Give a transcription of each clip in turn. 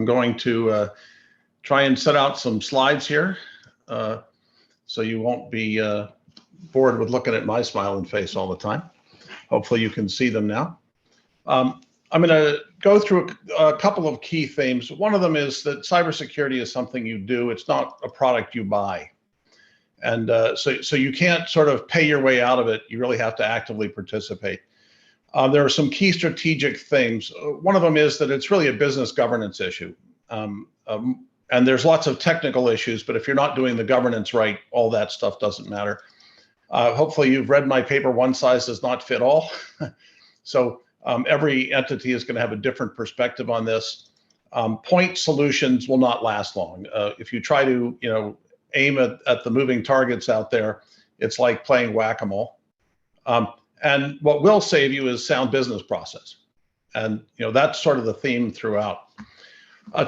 I'm going to try and set out some slides here so you won't be bored with looking at my smiling face all the time. Hopefully you can see them now. I'm going to go through a couple of key themes. One of them is that cybersecurity is something you do. It's not a product you buy. And so you can't sort of pay your way out of it. You really have to actively participate. There are some key strategic things. One of them is that it's really a business governance issue. And there's lots of technical issues, but if you're not doing the governance right, all that stuff doesn't matter. Hopefully you've read my paper, One Size Does Not Fit All. So every entity is going to have a different perspective on this. Point solutions will not last long. If you try to, aim at the moving targets out there, it's like playing whack-a-mole. And what will save you is sound business process. And that's sort of the theme throughout.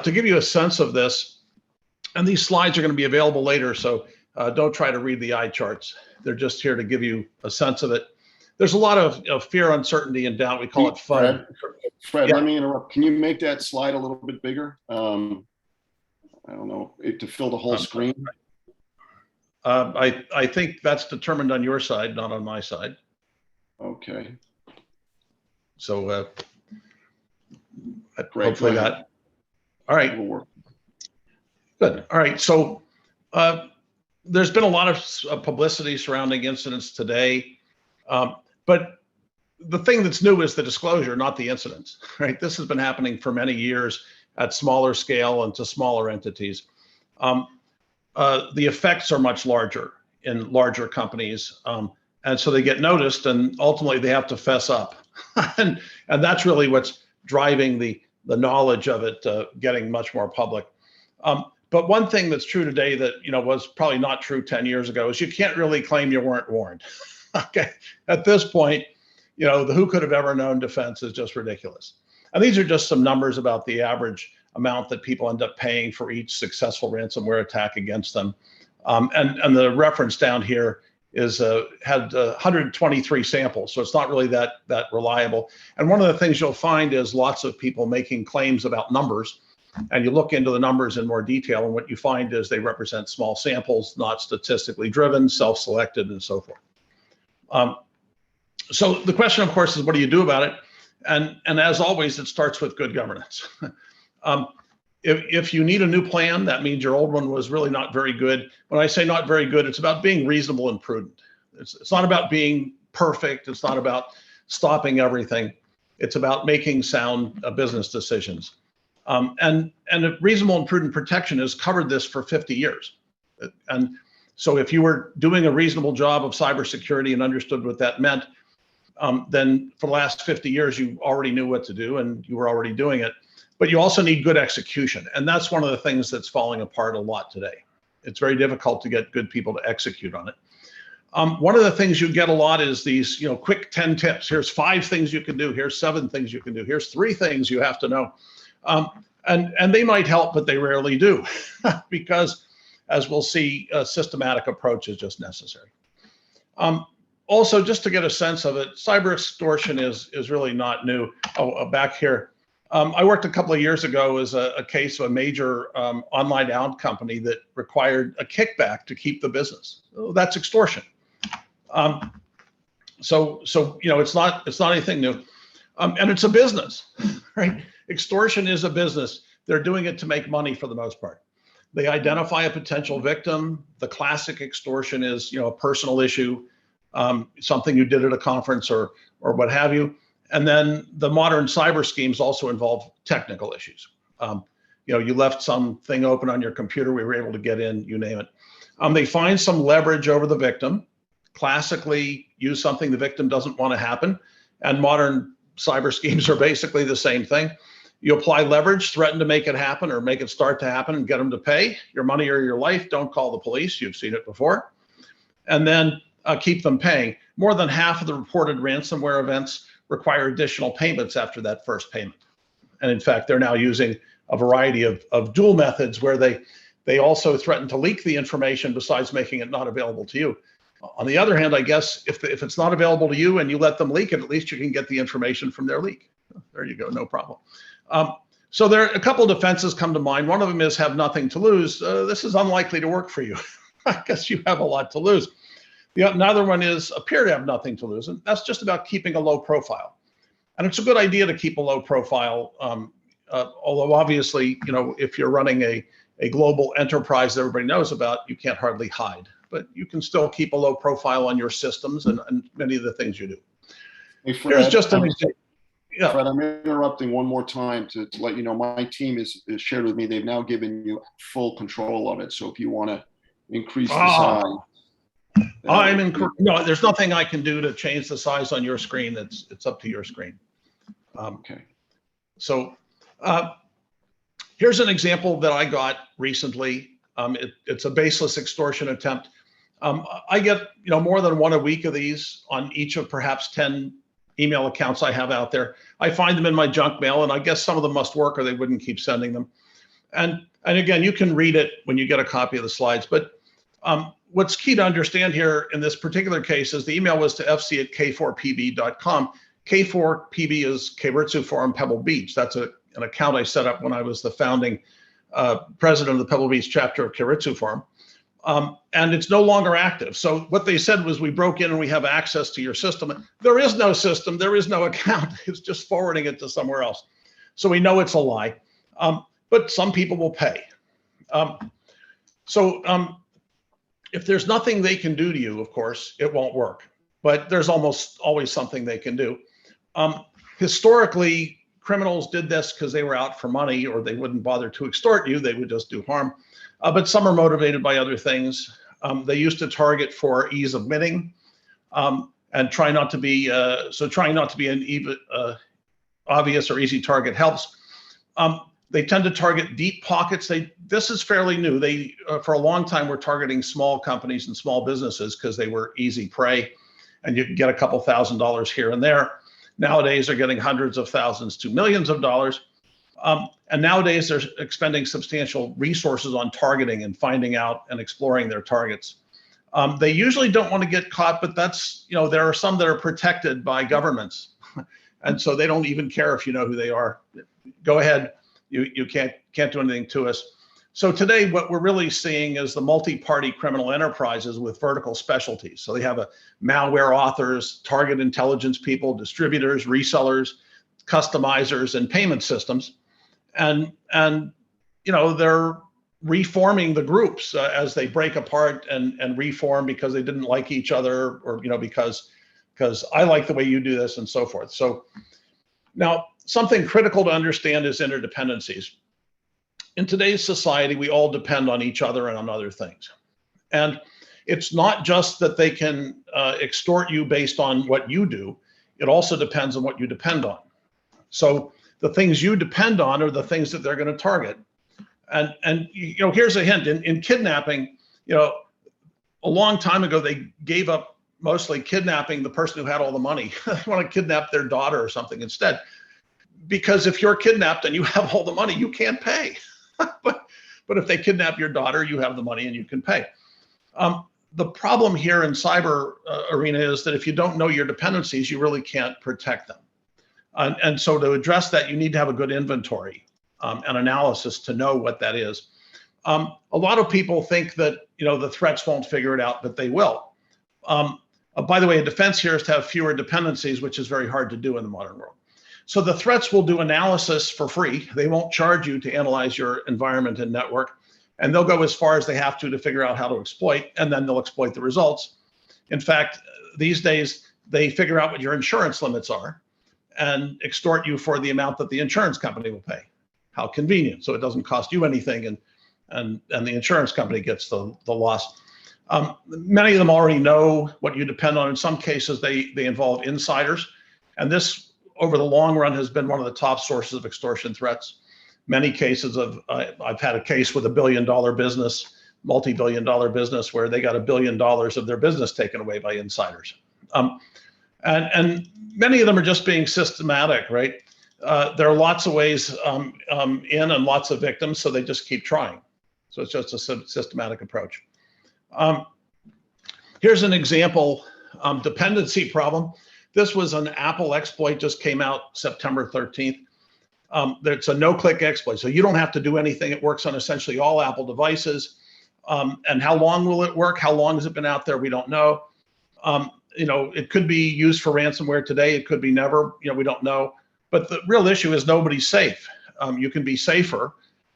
To give you a sense of this, and these slides are going to be available later, so don't try to read the eye charts. They're just here to give you a sense of it. There's a lot of fear, uncertainty, and doubt. We call it FUD. Fred, Yeah. Let me interrupt. Can you make that slide a little bit bigger? I don't know, to fill the whole screen. I think that's determined on your side, not on my side. Okay. So Great, hopefully that. All right. Good. All right. So there's been a lot of publicity surrounding incidents today, but the thing that's new is the disclosure, not the incidents. Right. This has been happening for many years at smaller scale and to smaller entities. The effects are much larger in larger companies, and so they get noticed, and ultimately they have to fess up, and that's really what's driving the knowledge of it getting much more public. But one thing that's true today that was probably not true 10 years ago is you can't really claim you weren't warned. Okay, at this point, the who could have ever known defense is just ridiculous. And these are just some numbers about the average amount that people end up paying for each successful ransomware attack against them. And the reference down here is had 123 samples, so it's not really that reliable. And one of the things you'll find is lots of people making claims about numbers, and you look into the numbers in more detail, and what you find is they represent small samples, not statistically driven, self-selected, and so forth. So the question, of course, is what do you do about it? And as always, it starts with good governance. If you need a new plan, that means your old one was really not very good. When I say not very good, it's about being reasonable and prudent. It's not about being perfect. It's not about stopping everything. It's about making sound business decisions. And a reasonable and prudent protection has covered this for 50 years. And so if you were doing a reasonable job of cybersecurity and understood what that meant, then for the last 50 years, you already knew what to do and you were already doing it. But you also need good execution. And that's one of the things that's falling apart a lot today. It's very difficult to get good people to execute on it. One of the things you get a lot is these, quick 10 tips. Here's 5 things you can do. Here's 7 things you can do. Here's 3 things you have to know. And they might help, but they rarely do because, as we'll see, a systematic approach is just necessary. Also, just to get a sense of it, cyber extortion is really not new. Back here. I worked a couple of years ago as a case of a major online ad company that required a kickback to keep the business. That's extortion. So it's not anything new, and it's a business, right? Extortion is a business. They're doing it to make money for the most part. They identify a potential victim. The classic extortion is a personal issue, something you did at a conference or what have you. And then the modern cyber schemes also involve technical issues. You left something open on your computer, we were able to get in, you name it. They find some leverage over the victim, classically use something the victim doesn't want to happen. And modern cyber schemes are basically the same thing. You apply leverage, threaten to make it happen or make it start to happen and get them to pay your money or your life. Don't call the police, you've seen it before. And then keep them paying. More than half of the reported ransomware events require additional payments after that first payment. And in fact, they're now using a variety of dual methods where they also threaten to leak the information besides making it not available to you. On the other hand, I guess if it's not available to you and you let them leak it, at least you can get the information from their leak. There you go, no problem. So there are a couple of defenses come to mind. One of them is have nothing to lose. This is unlikely to work for you. I guess you have a lot to lose. Another one is appear to have nothing to lose, and that's just about keeping a low profile. And it's a good idea to keep a low profile, although obviously, if you're running a global enterprise that everybody knows about, you can't hardly hide. But you can still keep a low profile on your systems and many of the things you do. Hey, Fred, Here's just an example. Yeah. Fred, I'm interrupting one more time to let you know my team is shared with me. They've now given you full control of it. So if you want to increase the size. No, there's nothing I can do to change the size on your screen. It's up to your screen. Okay. So here's an example that I got recently. It's a baseless extortion attempt. I get more than one a week of these on each of perhaps 10 email accounts I have out there. I find them in my junk mail, and I guess some of them must work or they wouldn't keep sending them. And again, you can read it when you get a copy of the slides. But what's key to understand here in this particular case is the email was to fc@k4pb.com. K4pb is Keiretsu Forum Pebble Beach. That's an account I set up when I was the founding president of the Pebble Beach chapter of Keiretsu Forum. And it's no longer active. So what they said was we broke in and we have access to your system. There is no system, there is no account. It's just forwarding it to somewhere else. So we know it's a lie, but some people will pay. If there's nothing they can do to you, of course, it won't work, but there's almost always something they can do. Historically, criminals did this because they were out for money, or they wouldn't bother to extort you, they would just do harm. But some are motivated by other things. They used to target for ease of minting, and trying not to be an even obvious or easy target helps. They tend to target deep pockets. This is fairly new. They for a long time were targeting small companies and small businesses because they were easy prey, and you could get a couple $1,000s here and there. Nowadays, they're getting hundreds of thousands to millions of dollars. And nowadays, they're expending substantial resources on targeting and finding out and exploring their targets. They usually don't want to get caught, but that's, there are some that are protected by governments. And so they don't even care if you know who they are. Go ahead, you can't do anything to us. So today, what we're really seeing is the multi-party criminal enterprises with vertical specialties. So they have malware authors, target intelligence people, distributors, resellers, customizers, and payment systems. And they're reforming the groups as they break apart and reform because they didn't like each other, or because I like the way you do this and so forth. So now something critical to understand is interdependencies. In today's society, we all depend on each other and on other things. And it's not just that they can extort you based on what you do. It also depends on what you depend on. So the things you depend on are the things that they're going to target. And here's a hint. In kidnapping, a long time ago, they gave up mostly kidnapping the person who had all the money. They want to kidnap their daughter or something instead. Because if you're kidnapped and you have all the money, you can't pay. But if they kidnap your daughter, you have the money and you can pay. The problem here in cyber arena is that if you don't know your dependencies, you really can't protect them. And so to address that, you need to have a good inventory and analysis to know what that is. A lot of people think that the threats won't figure it out, but they will. By the way, a defense here is to have fewer dependencies, which is very hard to do in the modern world. So the threats will do analysis for free. They won't charge you to analyze your environment and network, and they'll go as far as they have to figure out how to exploit, and then they'll exploit the results. In fact, these days, they figure out what your insurance limits are and extort you for the amount that the insurance company will pay. How convenient. So it doesn't cost you anything, and the insurance company gets the loss. Many of them already know what you depend on. In some cases, they involve insiders, and this over the long run has been one of the top sources of extortion threats. Many cases I've had a case with $1 billion business, multi-billion-dollar business, where they got $1 billion of their business taken away by insiders. And many of them are just being systematic, right? There are lots of ways in and lots of victims, so they just keep trying. So it's just a systematic approach. Here's an example dependency problem. This was an Apple exploit, just came out September 13th. It's a no-click exploit, so you don't have to do anything. It works on essentially all Apple devices. And how long will it work? How long has it been out there? We don't know. It could be used for ransomware today. It could be never. We don't know. But the real issue is nobody's safe. You can be safer,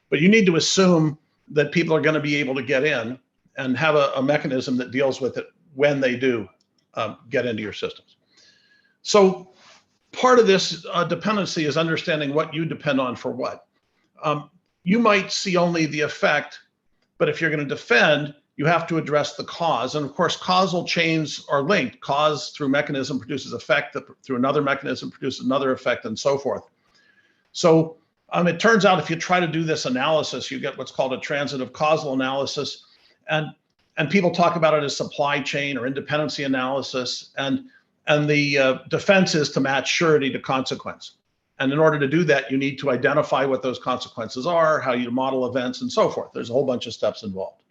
but you need to assume that people are going to be able to get in and have a mechanism that deals with it when they do get into your systems. So part of this dependency is understanding what you depend on for what. You might see only the effect, but if you're going to defend, you have to address the cause. And of course, causal chains are linked. Cause through mechanism produces effect, that through another mechanism produces another effect, and so forth. So it turns out if you try to do this analysis, you get what's called a transitive causal analysis. And people talk about it as supply chain or independency analysis. And the defense is to match surety to consequence. And in order to do that, you need to identify what those consequences are, how you model events, and so forth. There's a whole bunch of steps involved.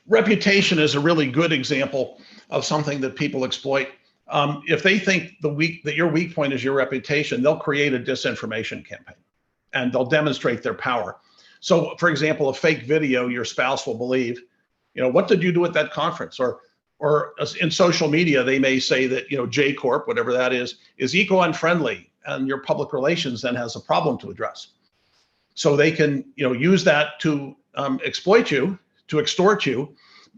Reputation is a really good example of something that people exploit. If they think that your weak point is your reputation, they'll create a disinformation campaign and they'll demonstrate their power. So for example, a fake video your spouse will believe, what did you do at that conference? Or in social media, they may say that, J Corp, whatever that is eco-unfriendly, and your public relations then has a problem to address. So they can, use that to exploit you, to extort you,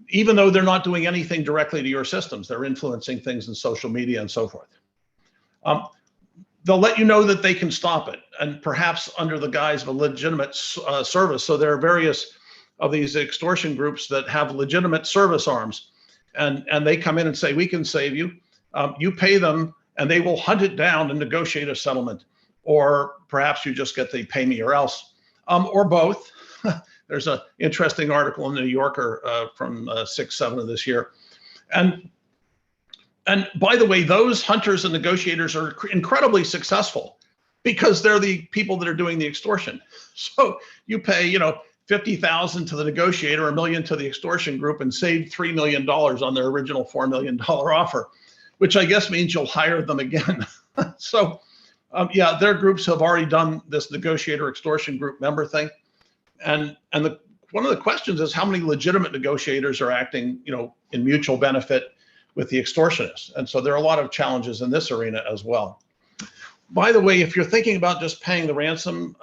even though they're not doing anything directly to your systems. They're influencing things in social media and so forth. They'll let you know that they can stop it, and perhaps under the guise of a legitimate service. So there are various of these extortion groups that have legitimate service arms, and they come in and say, we can save you. You pay them, and they will hunt it down and negotiate a settlement. Or perhaps you just get the pay me or else, or both. There's an interesting article in the New Yorker from 6/7 of this year. And by the way, those hunters and negotiators are incredibly successful because they're the people that are doing the extortion. So you pay, $50,000 to the negotiator, $1 million to the extortion group, and save $3 million on their original $4 million offer, which I guess means you'll hire them again. So yeah, their groups have already done this negotiator extortion group member thing. And one of the questions is how many legitimate negotiators are acting, in mutual benefit with the extortionists. And so there are a lot of challenges in this arena as well. By the way, if you're thinking about just paying the ransom,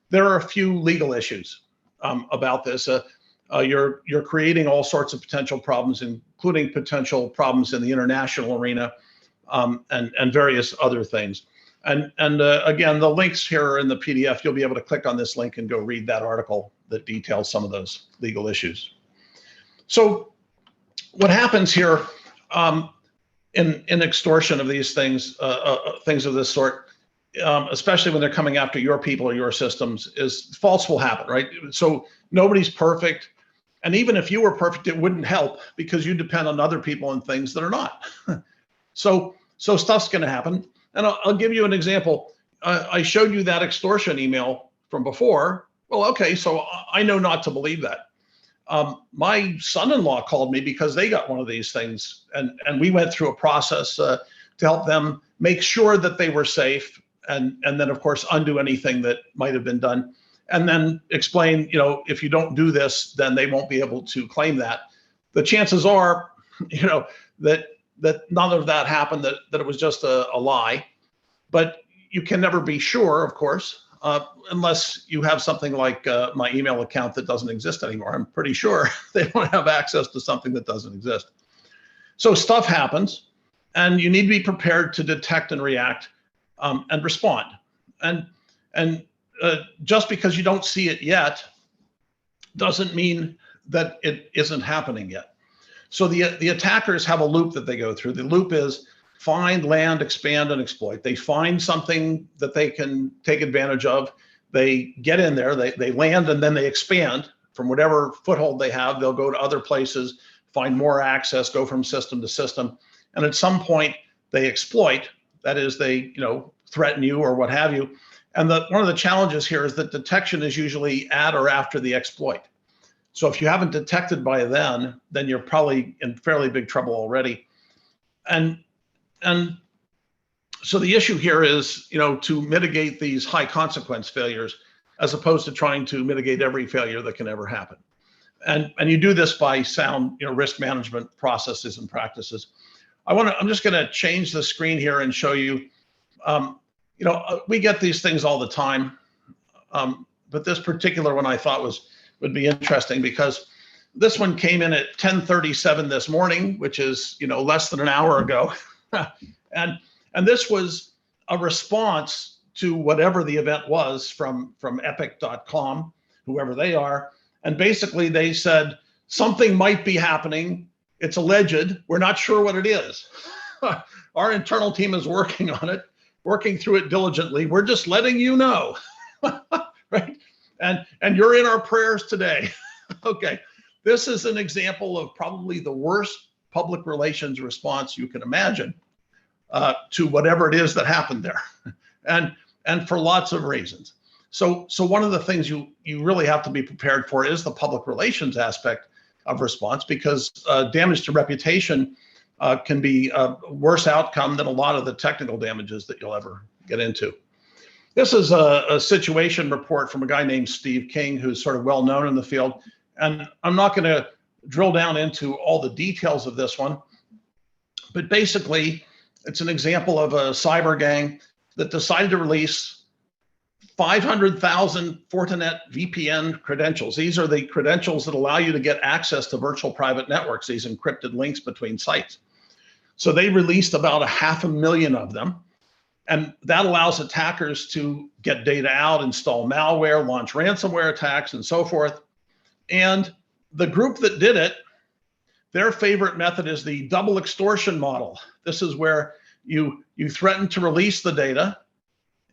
there are a few legal issues about this. You're creating all sorts of potential problems, including potential problems in the international arena, and various other things. And again, the links here are in the PDF. You'll be able to click on this link and go read that article that details some of those legal issues. So what happens here in extortion of these things, things of this sort, especially when they're coming after your people or your systems, is faults will happen, right? So nobody's perfect. And even if you were perfect, it wouldn't help because you depend on other people and things that are not. So stuff's going to happen. And I'll give you an example. I showed you that extortion email from before. Well, okay, so I know not to believe that. My son-in-law called me because they got one of these things, and we went through a process to help them make sure that they were safe, and then of course undo anything that might have been done, and then explain, if you don't do this, then they won't be able to claim that. The chances are, that none of that happened, that it was just a lie, but you can never be sure, of course. Unless you have something like my email account that doesn't exist anymore. I'm pretty sure they don't have access to something that doesn't exist. So stuff happens, and you need to be prepared to detect and react and respond. And just because you don't see it yet doesn't mean that it isn't happening yet. So the attackers have a loop that they go through. The loop is find, land, expand, and exploit. They find something that they can take advantage of. They get in there, they land, and then they expand from whatever foothold they have. They'll go to other places, find more access, go from system to system. And at some point they exploit, that is they threaten you or what have you. And one of the challenges here is that detection is usually at or after the exploit. So if you haven't detected by then you're probably in fairly big trouble already. And So the issue here is, to mitigate these high consequence failures, as opposed to trying to mitigate every failure that can ever happen. And you do this by sound, risk management processes and practices. I'm just going to change the screen here and show you, we get these things all the time. But this particular one I thought would be interesting, because this one came in at 10:37 this morning, which is, less than an hour ago. and this was a response to whatever the event was from epic.com, whoever they are. And basically they said, something might be happening. It's alleged. We're not sure what it is. Our internal team is working on it, working through it diligently. We're just letting you know, right? And you're in our prayers today. Okay. This is an example of probably the worst public relations response you can imagine to whatever it is that happened there. And for lots of reasons. So one of the things you really have to be prepared for is the public relations aspect of response, because damage to reputation can be a worse outcome than a lot of the technical damages that you'll ever get into. This is a situation report from a guy named Steve King, who's sort of well known in the field. And I'm not going to drill down into all the details of this one, but basically it's an example of a cyber gang that decided to release 500,000 Fortinet VPN credentials. These are the credentials that allow you to get access to virtual private networks, these encrypted links between sites. So they released about 500,000 of them. And that allows attackers to get data out, install malware, launch ransomware attacks, and so forth. And the group that did it, their favorite method is the double extortion model. This is where you threaten to release the data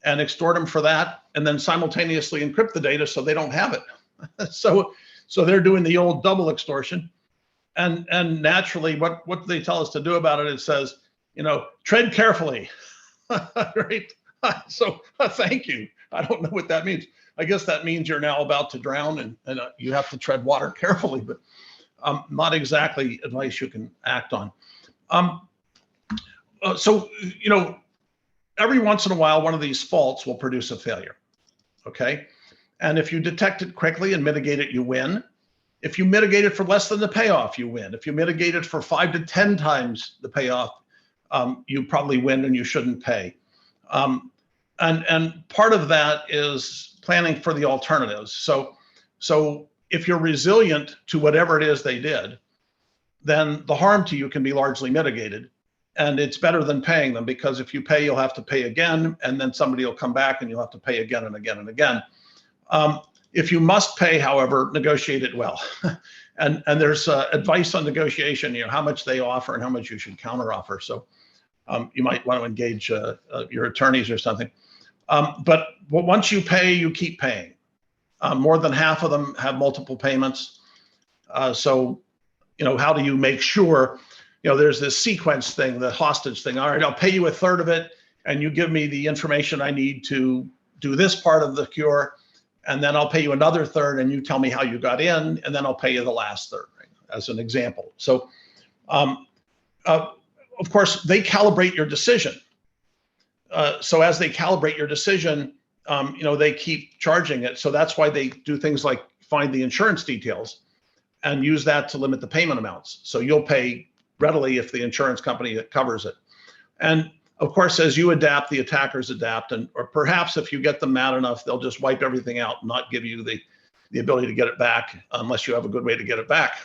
and extort them for that, and then simultaneously encrypt the data so they don't have it. So they're doing the old double extortion. And naturally, what they tell us to do about it, it says, tread carefully, right? So thank you. I don't know what that means. I guess that means you're now about to drown and you have to tread water carefully, but not exactly advice you can act on. Every once in a while, one of these faults will produce a failure, okay? And if you detect it quickly and mitigate it, you win. If you mitigate it for less than the payoff, you win. If you mitigate it for 5 to 10 times the payoff, you probably win and you shouldn't pay. And part of that is planning for the alternatives. So if you're resilient to whatever it is they did, then the harm to you can be largely mitigated. And it's better than paying them, because if you pay, you'll have to pay again, and then somebody will come back and you'll have to pay again and again and again. If you must pay, however, negotiate it well. and there's advice on negotiation, how much they offer and how much you should counteroffer. So you might want to engage your attorneys or something. But once you pay, you keep paying. More than half of them have multiple payments. So how do you make sure? There's this sequence thing, the hostage thing. All right, I'll pay you a third of it, and you give me the information I need to do this part of the cure, and then I'll pay you another third, and you tell me how you got in, and then I'll pay you the last third, right, as an example. So, of course, they calibrate your decision. So as they calibrate your decision, they keep charging it. So that's why they do things like find the insurance details and use that to limit the payment amounts. So you'll pay readily if the insurance company covers it. And of course, as you adapt, the attackers adapt, or perhaps if you get them mad enough, they'll just wipe everything out and not give you the ability to get it back unless you have a good way to get it back.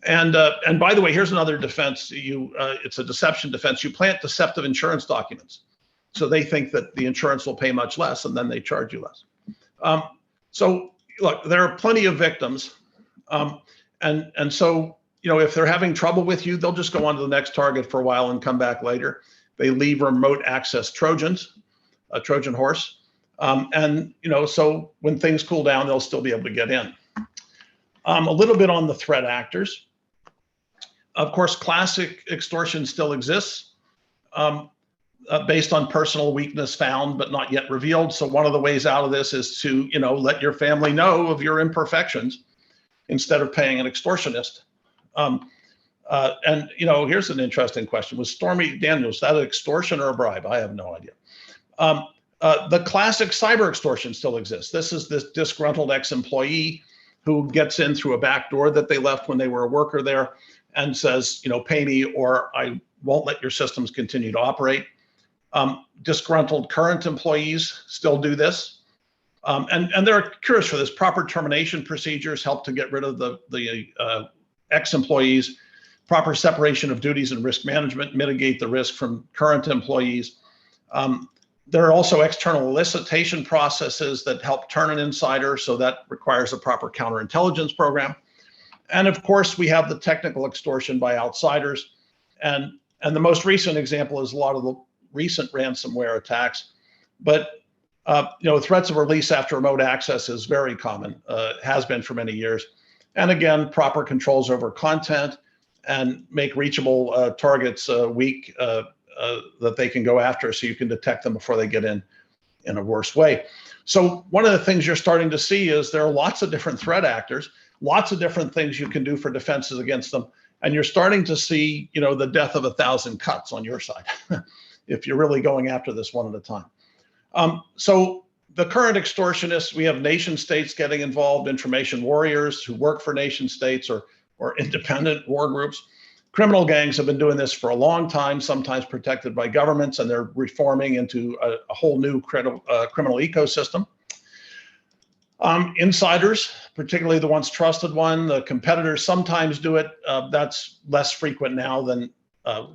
And by the way, here's another defense. It's a deception defense. You plant deceptive insurance documents. So they think that the insurance will pay much less, and then they charge you less. So look, there are plenty of victims. And so, if they're having trouble with you, they'll just go on to the next target for a while and come back later. They leave remote access Trojans, a Trojan horse. So when things cool down, they'll still be able to get in. A little bit on the threat actors. Of course, classic extortion still exists based on personal weakness found but not yet revealed. So one of the ways out of this is to, let your family know of your imperfections instead of paying an extortionist. And here's an interesting question: was Stormy Daniels, was that an extortion or a bribe? I have no idea. The classic cyber extortion still exists. This is this disgruntled ex-employee who gets in through a back door that they left when they were a worker there and says, pay me or I won't let your systems continue to operate. Disgruntled current employees still do this. And they're curious for this. Proper termination procedures help to get rid of the ex-employees. Proper separation of duties and risk management mitigate the risk from current employees. There are also external elicitation processes that help turn an insider, so that requires a proper counterintelligence program. And of course, we have the technical extortion by outsiders. And the most recent example is a lot of the recent ransomware attacks. But threats of release after remote access is very common, has been for many years. And again, proper controls over content and make reachable targets weak that they can go after, so you can detect them before they get in a worse way. So one of the things you're starting to see is there are lots of different threat actors, lots of different things you can do for defenses against them. And you're starting to see, the death of 1,000 cuts on your side, if you're really going after this one at a time. So the current extortionists, we have nation states getting involved, information warriors who work for nation states or independent war groups. Criminal gangs have been doing this for a long time, sometimes protected by governments, and they're reforming into a whole new criminal ecosystem. Insiders, particularly the once trusted one, the competitors sometimes do it. That's less frequent now than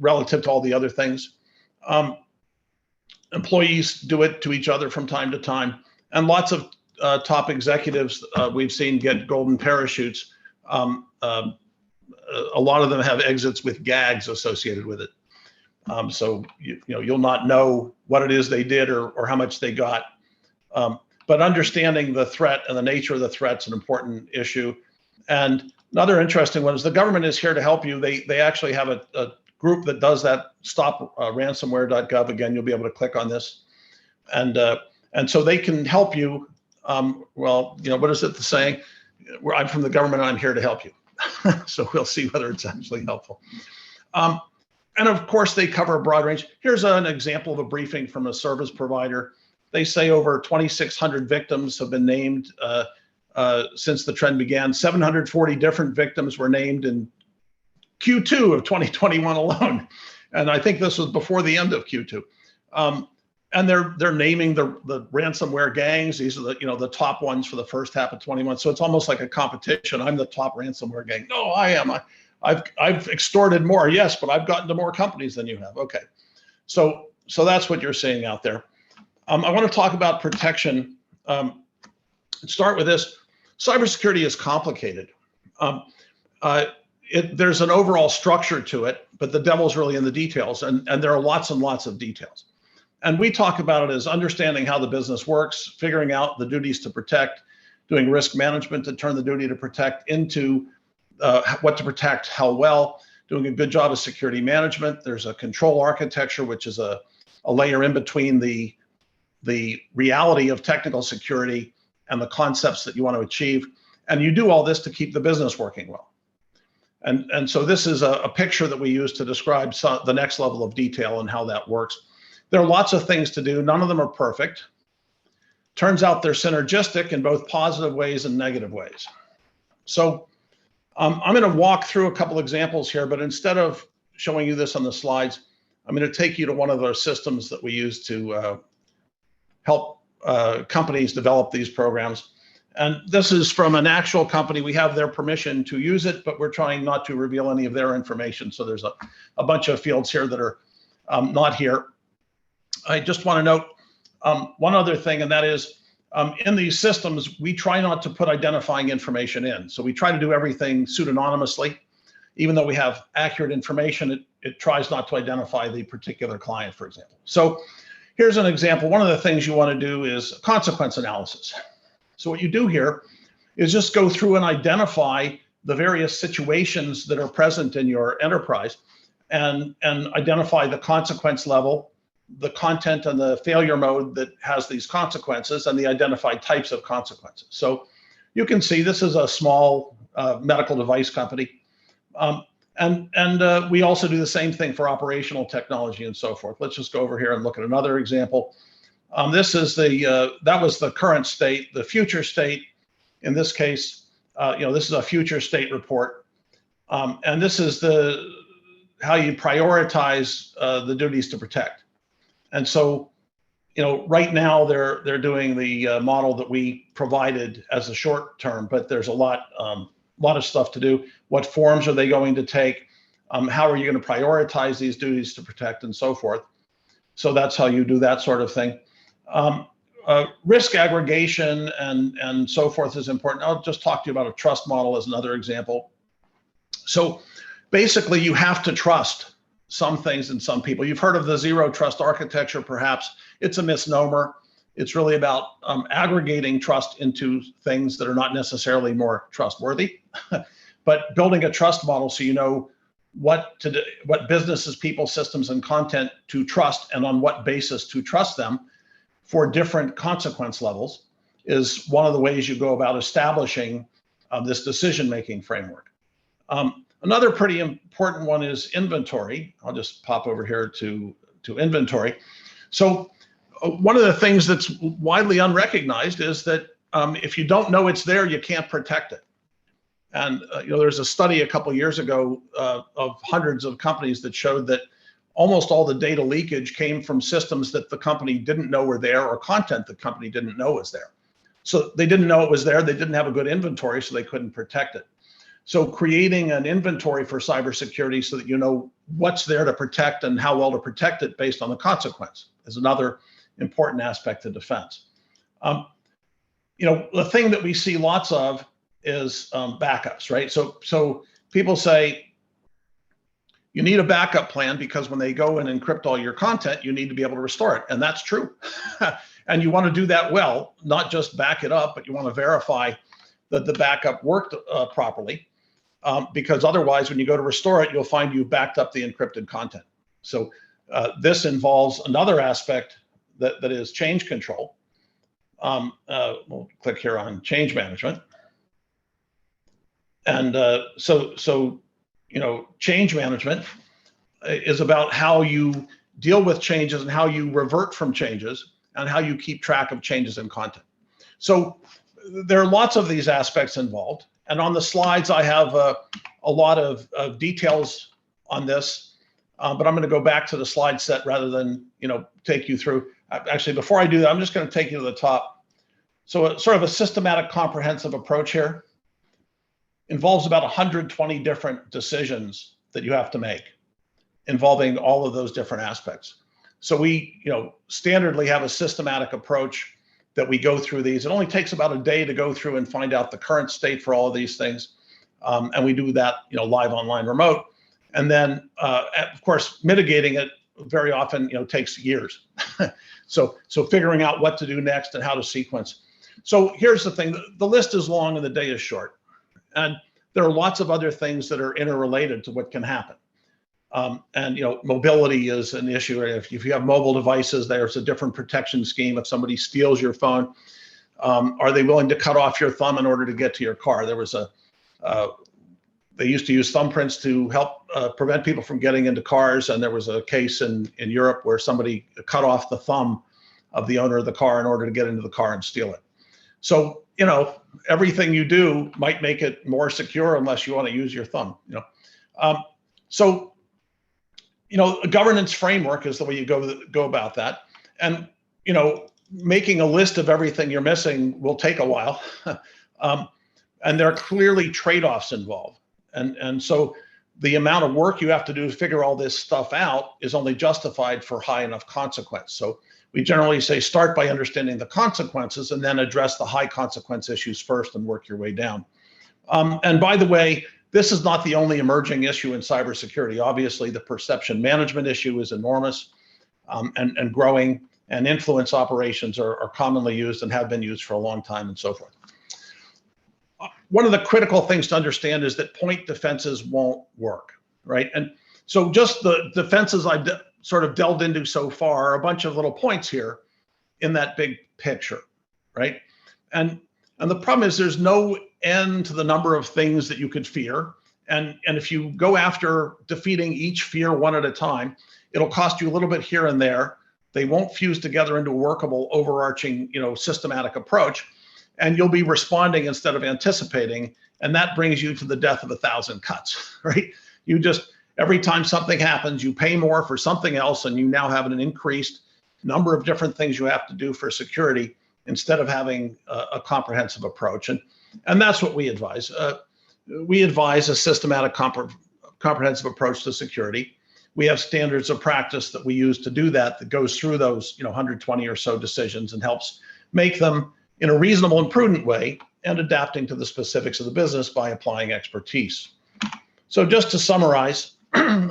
relative to all the other things. Employees do it to each other from time to time. And lots of top executives we've seen get golden parachutes. A lot of them have exits with gags associated with it. So you'll not know what it is they did or how much they got. But understanding the threat and the nature of the threat's an important issue. And another interesting one is the government is here to help you. They actually have a group that does that. Stopransomware.gov. Again, you'll be able to click on this, and so they can help you. What is it the saying? I'm from the government. I'm here to help you. So we'll see whether it's actually helpful. And of course, they cover a broad range. Here's an example of a briefing from a service provider. They say over 2,600 victims have been named since the trend began. 740 different victims were named in Q2 of 2021 alone. And I think this was before the end of Q2. And they're naming the ransomware gangs. These are the top ones for the first half of 21. So it's almost like a competition. I'm the top ransomware gang. No, I am. I've extorted more, yes, but I've gotten to more companies than you have. Okay, so that's what you're seeing out there. I want to talk about protection. Start with this. Cybersecurity is complicated. There's an overall structure to it, but the devil's really in the details, and there are lots and lots of details. And we talk about it as understanding how the business works, figuring out the duties to protect, doing risk management to turn the duty to protect into what to protect, how well, doing a good job of security management. There's a control architecture, which is a layer in between the reality of technical security and the concepts that you want to achieve. And you do all this to keep the business working well. And so this is a picture that we use to describe the next level of detail and how that works. There are lots of things to do. None of them are perfect. Turns out they're synergistic in both positive ways and negative ways. So I'm going to walk through a couple examples here, but instead of showing you this on the slides, I'm going to take you to one of our systems that we use to help companies develop these programs. And this is from an actual company. We have their permission to use it, but we're trying not to reveal any of their information. So there's a bunch of fields here that are not here. I just want to note one other thing, and that is in these systems, we try not to put identifying information in. So we try to do everything pseudonymously. Even though we have accurate information, it tries not to identify the particular client, for example. So here's an example. One of the things you want to do is consequence analysis. So what you do here is just go through and identify the various situations that are present in your enterprise and identify the consequence level, the content and the failure mode that has these consequences, and the identified types of consequences. So you can see this is a small medical device company. And we also do the same thing for operational technology and so forth. Let's just go over here and look at another example. This is that was the current state. The future state, in this case, this is a future state report, and this is how you prioritize the duties to protect. And so, right now they're doing the model that we provided as a short term, but there's a lot of stuff to do. What forms are they going to take? How are you going to prioritize these duties to protect and so forth? So that's how you do that sort of thing. Risk aggregation and so forth is important. I'll just talk to you about a trust model as another example. So basically you have to trust some things and some people. You've heard of the zero trust architecture, perhaps. It's a misnomer. It's really about aggregating trust into things that are not necessarily more trustworthy, but building a trust model so you know what businesses, people, systems, and content to trust and on what basis to trust them for different consequence levels is one of the ways you go about establishing this decision-making framework. Another pretty important one is inventory. I'll just pop over here to inventory. So one of the things that's widely unrecognized is that if you don't know it's there, you can't protect it. And there's a study a couple of years ago of hundreds of companies that showed that almost all the data leakage came from systems that the company didn't know were there or content the company didn't know was there. So they didn't know it was there. They didn't have a good inventory, so they couldn't protect it. So creating an inventory for cybersecurity so that you know what's there to protect and how well to protect it based on the consequence is another important aspect of defense. The thing that we see lots of is backups, right? So people say you need a backup plan because when they go and encrypt all your content, you need to be able to restore it, and that's true. And you want to do that well, not just back it up, but you want to verify that the backup worked properly. Because otherwise, when you go to restore it, you'll find you backed up the encrypted content. So this involves another aspect that is change control. We'll click here on change management. And change management is about how you deal with changes and how you revert from changes and how you keep track of changes in content. So there are lots of these aspects involved. And on the slides, I have a lot of details on this, but I'm going to go back to the slide set rather than take you through. Actually, before I do that, I'm just going to take you to the top. So sort of a systematic, comprehensive approach here involves about 120 different decisions that you have to make, involving all of those different aspects. So we, standardly have a systematic approach that we go through these. It only takes about a day to go through and find out the current state for all of these things. And we do that, live, online, remote. And then, of course, mitigating it very often, takes years. So figuring out what to do next and how to sequence. So here's the thing, the list is long and the day is short. And there are lots of other things that are interrelated to what can happen. Mobility is an issue. If you have mobile devices, there's a different protection scheme. If somebody steals your phone, are they willing to cut off your thumb in order to get to your car? There was they used to use thumbprints to help prevent people from getting into cars. And there was a case in Europe where somebody cut off the thumb of the owner of the car in order to get into the car and steal it. So, everything you do might make it more secure unless you want to use your thumb, a governance framework is the way you go about that. And, making a list of everything you're missing will take a while. And there are clearly trade-offs involved. And so the amount of work you have to do to figure all this stuff out is only justified for high enough consequence. So we generally say start by understanding the consequences and then address the high consequence issues first and work your way down. And by the way, this is not the only emerging issue in cybersecurity. Obviously, the perception management issue is enormous and growing, and influence operations are commonly used and have been used for a long time and so forth. One of the critical things to understand is that point defenses won't work, right? And so just the defenses I've sort of delved into so far are a bunch of little points here in that big picture, right? And the problem is there's no end to the number of things that you could fear, And if you go after defeating each fear one at a time, it'll cost you a little bit here and there. They won't fuse together into a workable, overarching, systematic approach. And you'll be responding instead of anticipating. And that brings you to the death of 1,000 cuts, right? You just, every time something happens, you pay more for something else, and you now have an increased number of different things you have to do for security instead of having a comprehensive approach. And that's what we advise. We advise a systematic, comprehensive approach to security. We have standards of practice that we use to do that goes through those 120 or so decisions and helps make them in a reasonable and prudent way, and adapting to the specifics of the business by applying expertise. So just to summarize,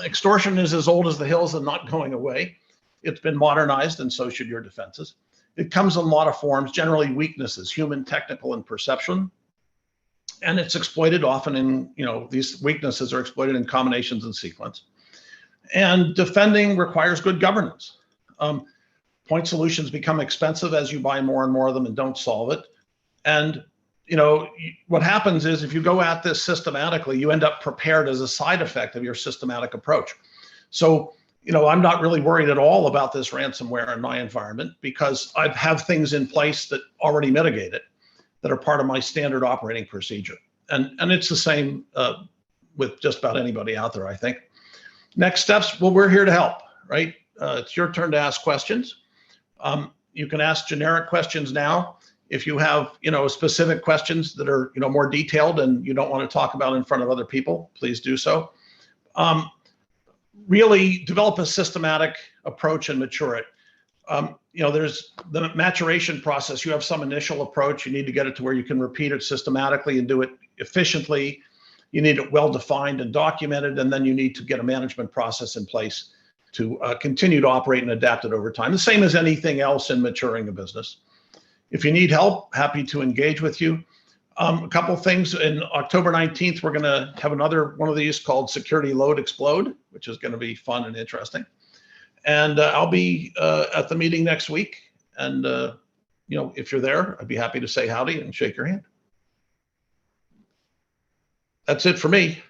extortion is as old as the hills and not going away. It's been modernized, and so should your defenses. It comes in a lot of forms, generally weaknesses, human, technical, and perception. And it's exploited often in, these weaknesses are exploited in combinations and sequence. And defending requires good governance. Point solutions become expensive as you buy more and more of them and don't solve it. And what happens is if you go at this systematically, you end up prepared as a side effect of your systematic approach. So, I'm not really worried at all about this ransomware in my environment because I have things in place that already mitigate it, that are part of my standard operating procedure. And it's the same with just about anybody out there, I think. Next steps, well, we're here to help, right? It's your turn to ask questions. You can ask generic questions now. If you have, specific questions that are, more detailed and you don't want to talk about in front of other people, please do so. Really develop a systematic approach and mature it. There's the maturation process. You have some initial approach. You need to get it to where you can repeat it systematically and do it efficiently. You need it well-defined and documented, and then you need to get a management process in place to continue to operate and adapt it over time. The same as anything else in maturing a business. If you need help, happy to engage with you. A couple of things. In October 19th, we're going to have another one of these called Security Load Explode, which is going to be fun and interesting. And I'll be at the meeting next week. And, if you're there, I'd be happy to say howdy and shake your hand. That's it for me.